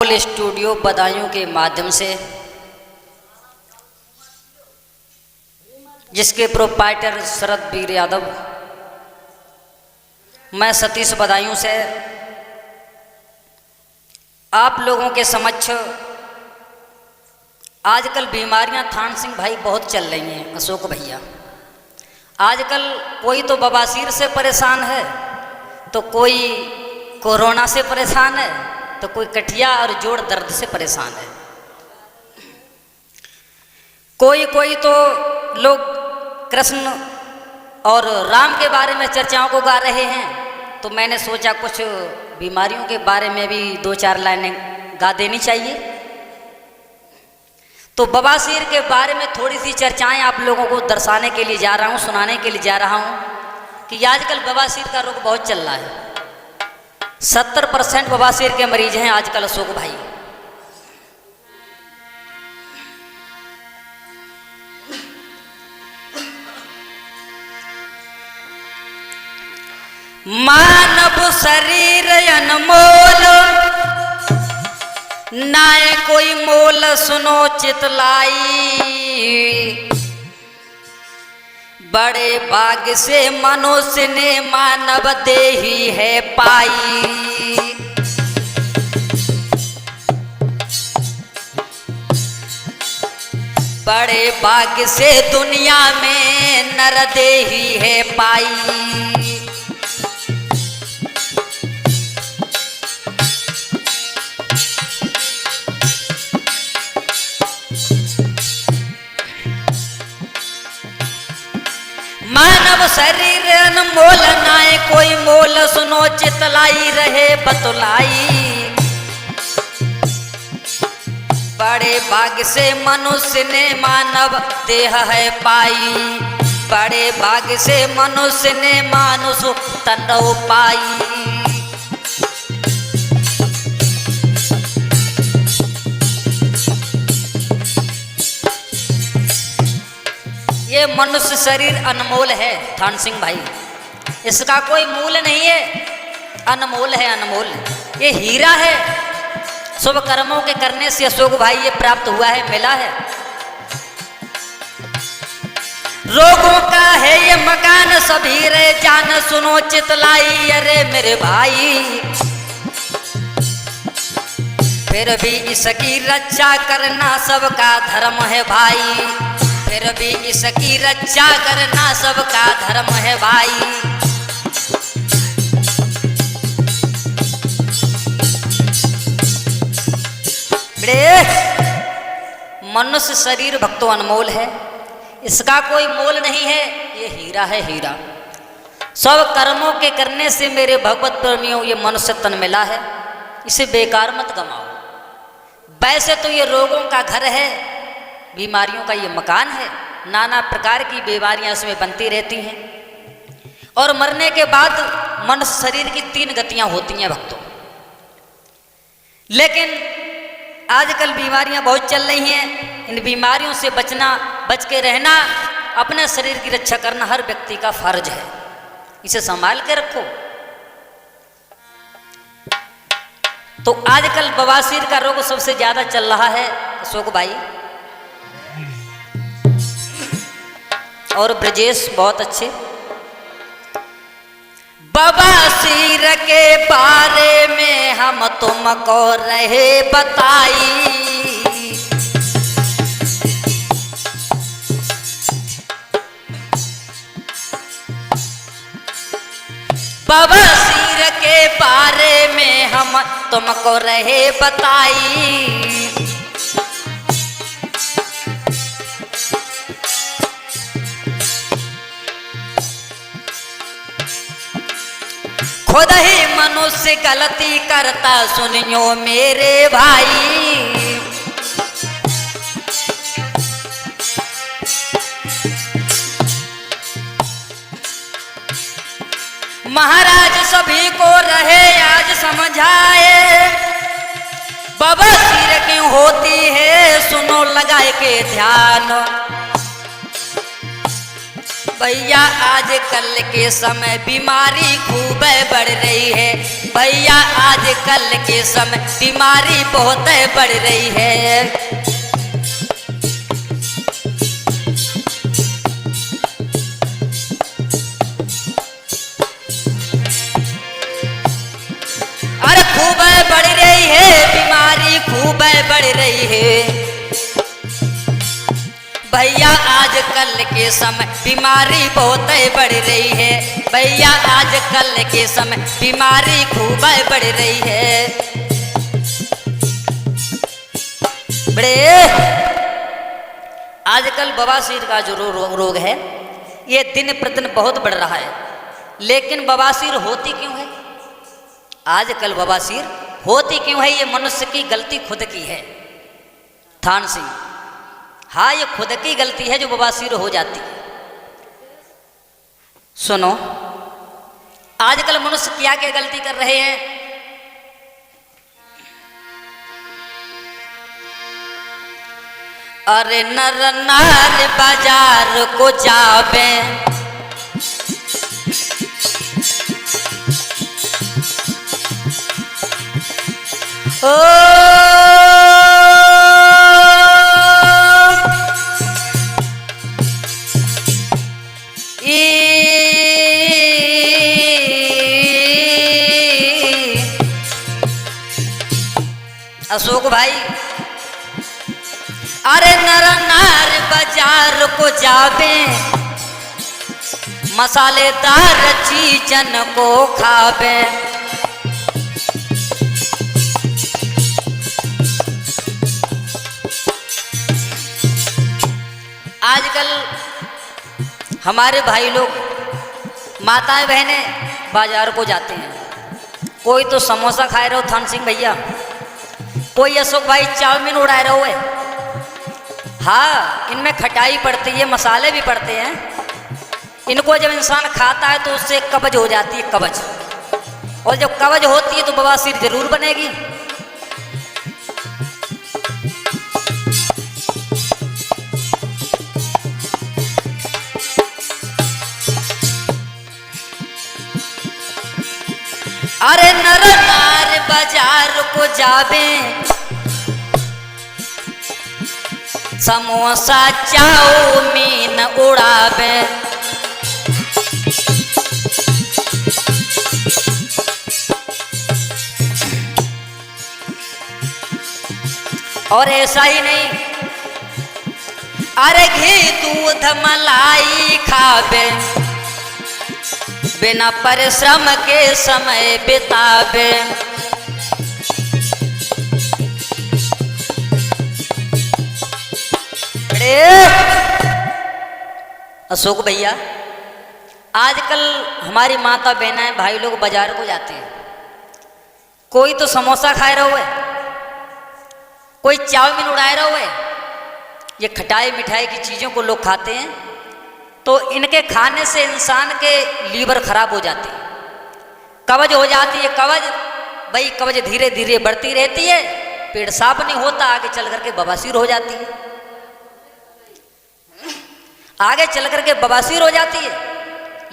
अनमोल studio Badaun के माध्यम से, जिसके प्रोप्राइटर शरद वीर यादव, मैं सतीश बदायूं से आप लोगों के समक्ष आजकल बीमारियां थान सिंह भाई बहुत चल रही हैं। अशोक भैया, आजकल कोई तो बवासीर से परेशान है, तो कोई कोरोना से परेशान है, तो कोई कठिया और जोड़ दर्द से परेशान है। कोई तो लोग कृष्ण और राम के बारे में चर्चाओं को गा रहे हैं, तो मैंने सोचा कुछ बीमारियों के बारे में भी 2-4 लाइनें गा देनी चाहिए। तो बवासीर के बारे में थोड़ी सी चर्चाएं आप लोगों को दर्शाने के लिए जा रहा हूं, सुनाने के लिए जा रहा हूं कि आजकल बवासीर का रोग बहुत चल रहा है। 70% बवासीर के मरीज हैं आजकल अशोक भाई। मानव शरीर अनमोल, नाय कोई मोल सुनो चितलाई। बड़े भाग से मनुष्य ने मानव देही है पाई। बड़े भाग से दुनिया में नर देही है पाई। मानव शरीर अनमोल, नाय कोई मोल सुनो चितलाई रहे बतलाई। बड़े भाग से मनुष्य ने मानव देह है पाई। बड़े भाग से मनुष्य ने मानुष तन पाई। ये मनुष्य शरीर अनमोल है थान सिंह भाई, इसका कोई मूल नहीं है, अनमोल है, अनमोल। ये हीरा है, शुभ कर्मों के करने से अशोक भाई ये प्राप्त हुआ है, मिला है। रोगों का है ये मकान सभी रे जान सुनो चितलाई। अरे मेरे भाई, फिर भी इसकी रक्षा करना सबका धर्म है भाई। फिर भी इसकी रक्षा करना सबका धर्म है भाई। मनुष्य शरीर भक्तों अनमोल है, इसका कोई मोल नहीं है, ये हीरा है, हीरा। सब कर्मों के करने से मेरे भगवत प्रेमियों ये मनुष्य तन मिला है, इसे बेकार मत गमाओ। वैसे तो ये रोगों का घर है, बीमारियों का ये मकान है, नाना प्रकार की बीमारियां इसमें बनती रहती हैं। और मरने के बाद मनुष्य शरीर की 3 गतियां होती हैं भक्तों। लेकिन आजकल बीमारियां बहुत चल रही हैं, इन बीमारियों से बचना, बच के रहना, अपने शरीर की रक्षा करना हर व्यक्ति का फर्ज है। इसे संभाल के रखो। तो आजकल बवासीर का रोग सबसे ज्यादा चल रहा है अशोक भाई, और ब्रजेश बहुत अच्छे। बवासीर के बारे में हम तुमको रहे बताई। बवासीर के बारे में हम तुमको रहे बताई। खुद ही मनुष्य गलती करता सुनियो मेरे भाई। महाराज सभी को रहे आज समझाए। बवासीर क्यों होती है सुनो लगाए के ध्यान। भैया आज कल के समय बीमारी खूब बढ़ रही है, भैया आज कल के समय बीमारी बहुत बढ़ रही है। अरे खूब बढ़ रही है बीमारी, खूब बढ़ रही है भैया आज कल के समय बीमारी बहुत बढ़ रही है, भैया आज कल के समय बीमारी खूब बढ़ रही है। बड़े आजकल बवासीर का जो रोग है ये दिन प्रतिदिन बहुत बढ़ रहा है, लेकिन बवासीर होती क्यों है? आजकल बवासीर होती क्यों है? ये मनुष्य की गलती खुद की है थान सिंह। हाँ, ये खुद की गलती है जो बवासीर हो जाती है। सुनो, आजकल मनुष्य क्या क्या गलती कर रहे हैं? अरे नर नार बाजार को जावे, ओ अशोक भाई, अरे नर नार बाजार को जावे, मसालेदार चीजन को खावे। आजकल हमारे भाई लोग, माताएं बहनें बाजार को जाते हैं, कोई तो समोसा खाए रहो थान सिंह भैया, कोई अशोक भाई चाउमीन उड़ाए रहो है। हाँ, इनमें खटाई पड़ती है, मसाले भी पड़ते हैं। इनको जब इंसान खाता है तो उससे कब्ज हो जाती है, कब्ज, और जब कब्ज होती है तो बवासीर जरूर बनेगी। अरे नर नार बाजार को जावे, समोसा चाउमीन उड़ावे। और ऐसा ही नहीं, अरे घी दूध मलाई खावे, बिना परिश्रम के समय बितावे। अशोक भैया, आजकल हमारी माता बहनें भाई लोग बाजार को जाते हैं, कोई तो समोसा खाए रहो है, कोई चाउमीन उड़ाए रहो है। ये खटाई मिठाई की चीज़ों को लोग खाते हैं तो इनके खाने से इंसान के लीवर खराब हो जाती है, कब्ज हो जाती है। कब्ज भाई, कब्ज धीरे धीरे बढ़ती रहती है, पेट साफ नहीं होता, आगे चल करके बवासीर हो जाती है, आगे चल करके बवासीर हो जाती है।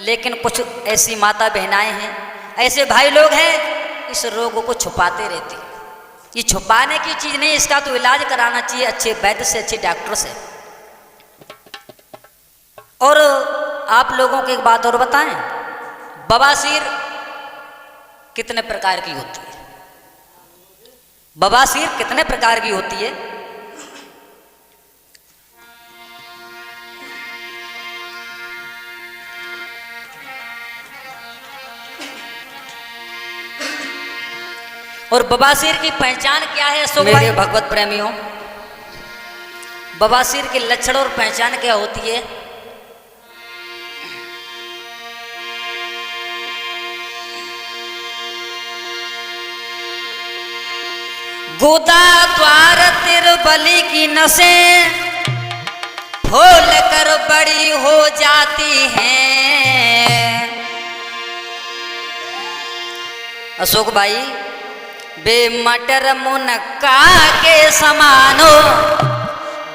लेकिन कुछ ऐसी माता बहनाएं हैं, ऐसे भाई लोग हैं, इस रोग को छुपाते रहते हैं। ये छुपाने की चीज़ नहीं, इसका तो इलाज कराना चाहिए अच्छे वैद्य से, अच्छे डॉक्टर से। और आप लोगों को एक बात और बताएं, बवासीर कितने प्रकार की होती है? बवासीर कितने प्रकार की होती है? और बवासीर की पहचान क्या है अशोक भाई? मेरे भगवत प्रेमियों, बवासीर के लक्षण और पहचान क्या होती है? गोदा द्वार तिरबली की नसें खोल कर बड़ी हो जाती हैं। अशोक भाई, बेमटर मुनक्का के समानो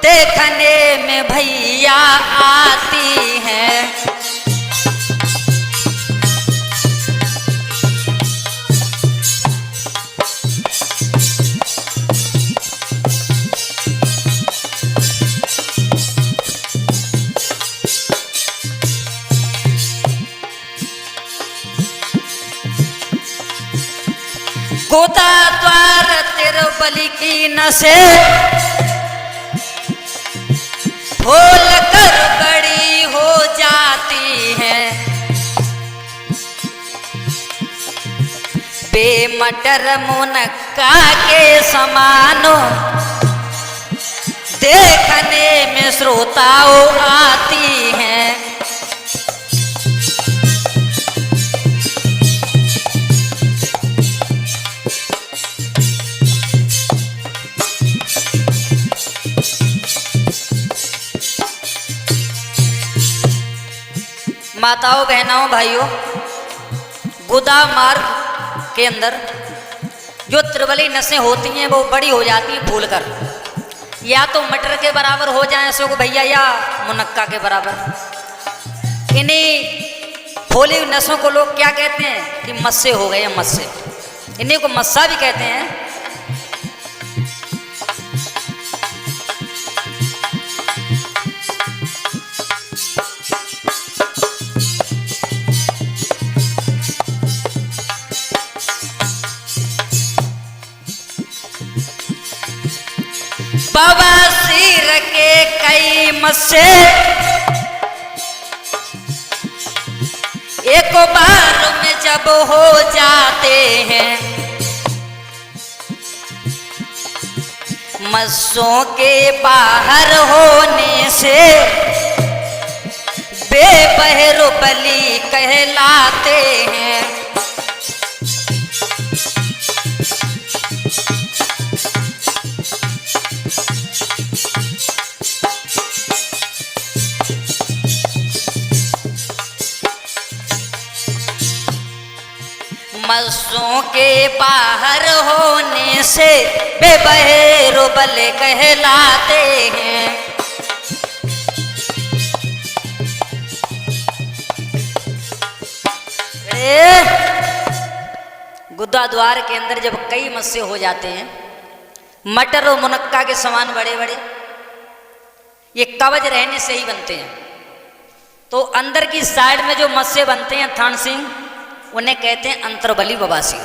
देखने में भैया आती हैं। गोदा द्वार तिरुबली की नसे खोल कर बड़ी हो जाती है। बेमटर मुनक्का के समानो देखने में श्रोताओं आती हैं। माताओं बहनों भाइयों, गोदा मार्ग के अंदर जो त्रिबली नसें होती हैं वो बड़ी हो जाती हैं फूलकर, या तो मटर के बराबर हो जाए अशोक भैया या मुनक्का के बराबर। इन्हीं फूली हुई नसों को लोग क्या कहते हैं कि मस्से हो गए, मस्से, इन्हीं को मस्सा भी कहते हैं। बवासीर के कई मस्से एक बार में जब हो जाते हैं। मस्सों के बाहर होने से बेबहरुबली कहलाते हैं। मस्सों के बाहर होने से बेबहरुबल कहलाते हैं। गुदा द्वार के अंदर जब कई मस्से हो जाते हैं, मटर और मुनक्का के समान बड़े बड़े, ये कवच रहने से ही बनते हैं। तो अंदर की साइड में जो मस्से बनते हैं थान सिंह, उन्हें कहते हैं अंतर्बली बवासीर,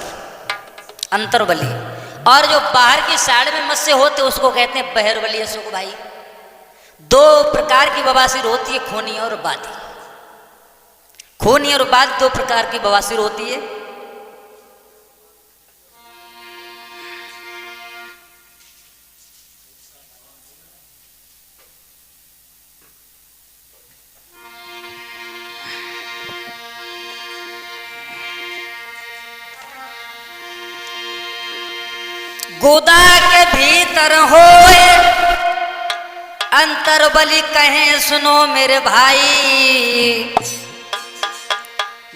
अंतर्बली। और जो बाहर की साइड में मस्से होते हैं उसको कहते हैं बहरबली। अशोक भाई, दो प्रकार की बवासीर होती है, खूनी और बादी। खूनी और बादी दो प्रकार की बवासीर होती है। गोदा के भीतर होए अंतर्बली कहें सुनो मेरे भाई।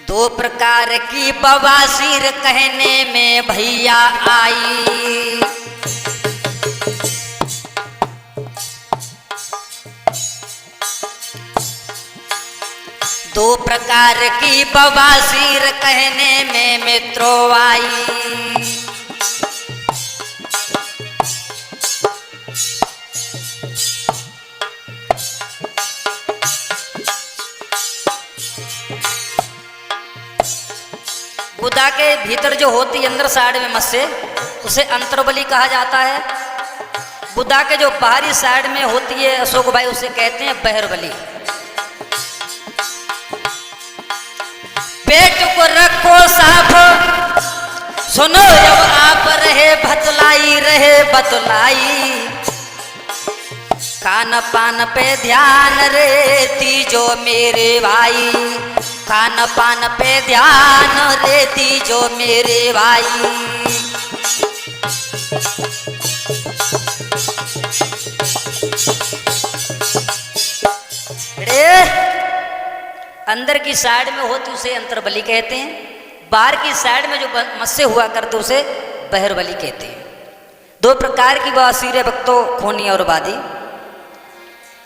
दो प्रकार की बवासीर कहने में भैया आई। दो प्रकार की बवासीर कहने में मित्रों आई। गुदा के भीतर जो होती अंदर साइड में मस्से, उसे अंतर्बली कहा जाता है। गुदा के जो बाहरी साइड में होती है अशोक भाई, उसे कहते हैं बहरबली। पेट को रखो साफ, सुनो जब आप रहे बतलाई, रहे बतलाई। खान पान पे ध्यान रे तीजो मेरे भाई, खान पान पे ध्यान रे तीजो मेरे भाई। अंदर की साइड में होती उसे अंतर्बली कहते हैं, बाहर की साइड में जो मस्से हुआ करते उसे बहरबली कहते हैं। दो प्रकार की बवासीर भक्तों, खूनी और बादी।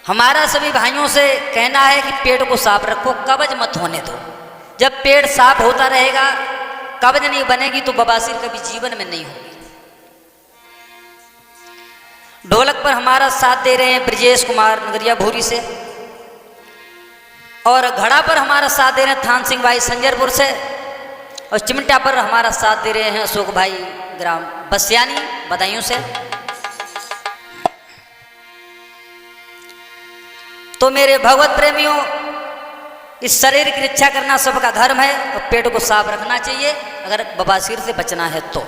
हमारा सभी भाइयों से कहना है कि पेट को साफ रखो, कब्ज मत होने दो। जब पेट साफ होता रहेगा, कब्ज नहीं बनेगी तो बवासीर कभी जीवन में नहीं होगी। ढोलक पर हमारा साथ दे रहे हैं ब्रजेश कुमार नगरिया भूरी से, और घड़ा पर हमारा साथ दे रहे हैं थान सिंह भाई संजरपुर से, और चिमटा पर हमारा साथ दे रहे हैं अशोक भाई ग्राम बसियानी बदायूं से। तो मेरे भगवत प्रेमियों, इस शरीर की रक्षा करना सबका धर्म है और पेट को साफ रखना चाहिए अगर बवासीर से बचना है तो।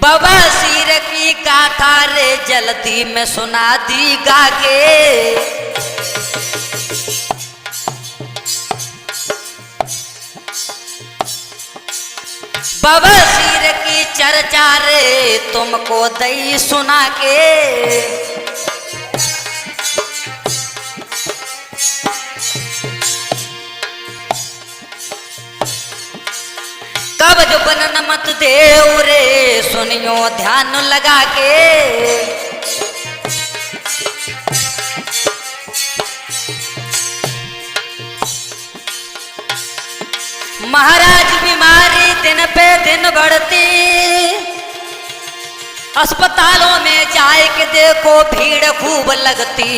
बवासीर की गाथा रे जल्दी में सुना दी गा के, बवासीर की चर्चा रे तुमको दई सुना के। कब्ज बनन मत देव रे सुनियो ध्यान लगा के। महाराज बीमारी दिन पे दिन बढ़ती, अस्पतालों में जाए के देखो भीड़ खूब लगती।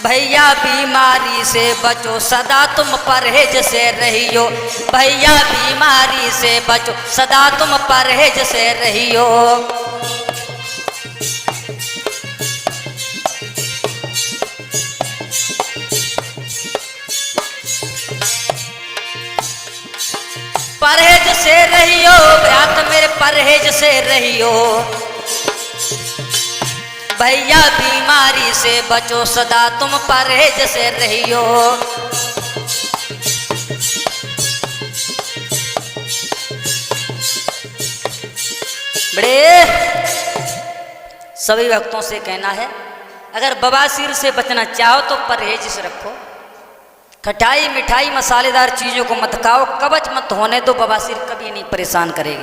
भैया बीमारी से बचो सदा तुम परहेज से रहियो, भैया बीमारी से बचो सदा तुम परहेज से रहियो। परहेज से रहियो भ्रात मेरे, परहेज से रहियो। भैया बीमारी से बचो सदा तुम परहेज से रहियो। बड़े सभी भक्तों से कहना है, अगर बवासीर से बचना चाहो तो परहेज से रखो। खटाई मिठाई मसालेदार चीजों को मत खाओ, कब्ज मत होने दो, बवासीर कभी नहीं परेशान करेगी।